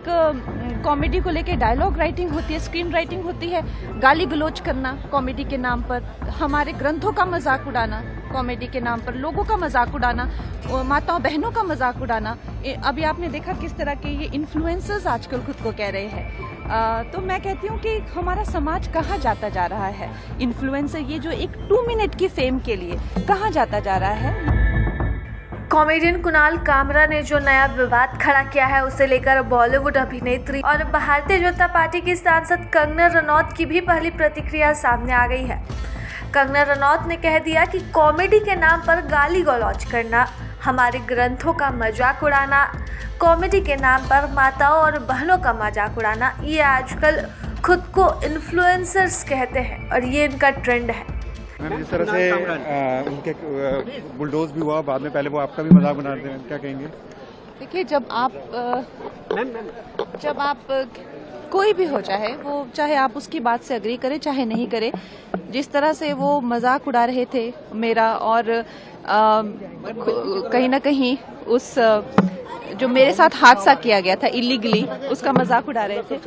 एक कॉमेडी को लेके डायलॉग राइटिंग होती है, स्क्रीन राइटिंग होती है, गाली गलौज करना कॉमेडी के नाम पर, हमारे ग्रंथों का मजाक उड़ाना कॉमेडी के नाम पर, लोगों का मजाक उड़ाना, माताओं बहनों का मजाक उड़ाना। अभी आपने देखा किस तरह के ये इन्फ्लुएंसर्स आजकल खुद को कह रहे हैं। तो मैं कहती हूँ कि हमारा समाज कहाँ जाता जा रहा है। इन्फ्लुएंसर ये जो एक 2 मिनट की फेम के लिए कहाँ जाता जा रहा है। कॉमेडियन कुणाल कामरा ने जो नया विवाद खड़ा किया है उसे लेकर बॉलीवुड अभिनेत्री और भारतीय जनता पार्टी की सांसद कंगना रनौत की भी पहली प्रतिक्रिया सामने आ गई है। कंगना रनौत ने कह दिया कि कॉमेडी के नाम पर गाली गलौज करना, हमारे ग्रंथों का मजाक उड़ाना, कॉमेडी के नाम पर माताओं और बहनों का मजाक उड़ाना, ये आजकल खुद को इन्फ्लुएंसर्स कहते हैं और ये इनका ट्रेंड है। जिस तरह से उनके बुलडोज भी हुआ बाद में, पहले वो आपका भी मजाक बना रहे हैं, क्या कहेंगे? देखिए, जब आप कोई भी हो, चाहे आप उसकी बात से अग्री करें चाहे नहीं करें, जिस तरह से वो मजाक उड़ा रहे थे मेरा और कहीं ना कहीं उस जो मेरे साथ हादसा किया गया था इलीगली, उसका मजाक उड़ा रहे थे,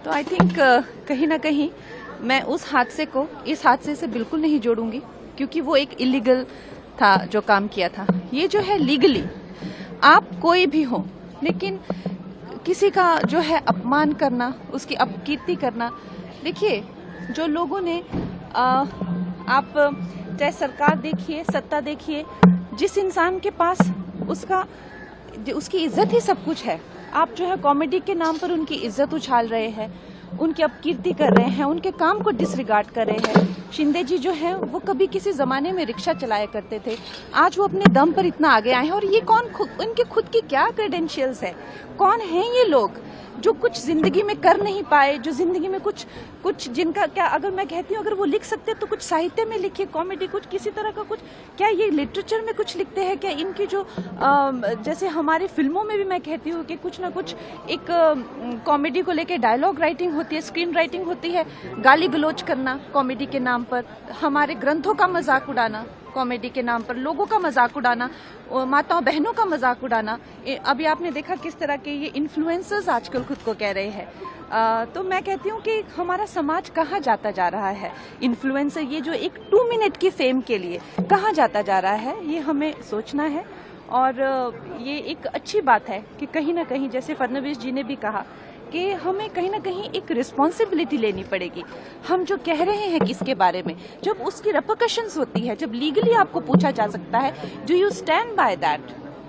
तो आई थिंक कहीं ना कहीं मैं उस हादसे को इस हादसे से बिल्कुल नहीं जोड़ूंगी, क्योंकि वो एक इलीगल था जो काम किया था। ये जो है लीगली, आप कोई भी हो, लेकिन किसी का जो है अपमान करना, उसकी अपकीर्ति करना। देखिए, जो लोगों ने आप चाहे सरकार देखिए, सत्ता देखिए, जिस इंसान के पास उसकी इज्जत ही सब कुछ है, आप जो है कॉमेडी के नाम पर उनकी इज्जत उछाल रहे हैं, उनकी अपकीर्ति कर रहे हैं, उनके काम को डिसरिगार्ड कर रहे हैं। शिंदे जी जो है वो कभी किसी जमाने में रिक्शा चलाया करते थे, आज वो अपने दम पर इतना आगे आए हैं। और ये उनके खुद की क्या क्रेडेंशियल्स है, कौन है ये लोग जो कुछ जिंदगी में कर नहीं पाए, जो जिंदगी में कुछ जिनका क्या, अगर मैं कहती हूँ अगर वो लिख सकते तो कुछ साहित्य में लिखे, कॉमेडी कुछ किसी तरह का कुछ, क्या ये लिटरेचर में कुछ लिखते हैं क्या? इनकी जो जैसे हमारी फिल्मों में भी मैं कहती हूँ कि कुछ ना कुछ एक कॉमेडी को लेके डायलॉग राइटिंग होती है, स्क्रीन राइटिंग होती है, गाली गलौज करना कॉमेडी के नाम पर, हमारे ग्रंथों का मजाक उड़ाना कॉमेडी के नाम पर, लोगों का मजाक उड़ाना, माताओं बहनों का मजाक उड़ाना। अभी आपने देखा किस तरह के ये इन्फ्लुएंसर्स आजकल खुद को कह रहे हैं। तो मैं कहती हूँ कि हमारा समाज कहाँ जाता जा रहा है। इन्फ्लुएंसर ये जो एक 2 मिनट की फेम के लिए कहाँ जाता जा रहा है, ये हमें सोचना है। और ये एक अच्छी बात है कि कहीं ना कहीं, जैसे फडणवीस जी ने भी कहा कि हमें कहीं ना कहीं एक रिस्पॉन्सिबिलिटी लेनी पड़ेगी। हम जो कह रहे हैं किसके बारे में, जब उसकी रेपरकशंस होती है, जब लीगली आपको पूछा जा सकता है, do you stand by that,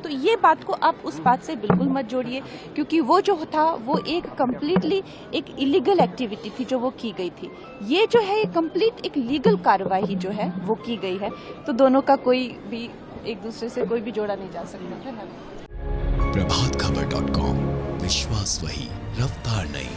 तो ये बात को आप उस बात से बिल्कुल मत जोड़िए, क्योंकि वो जो था वो एक कम्प्लीटली एक इलीगल एक्टिविटी थी जो वो की गई थी। ये जो है कंप्लीट एक लीगल कार्रवाई जो है वो की गई है, तो दोनों का कोई भी एक दूसरे से कोई भी जोड़ा नहीं जा सकता। प्रभातखबर.com, विश्वास वही, रफ्तार नहीं।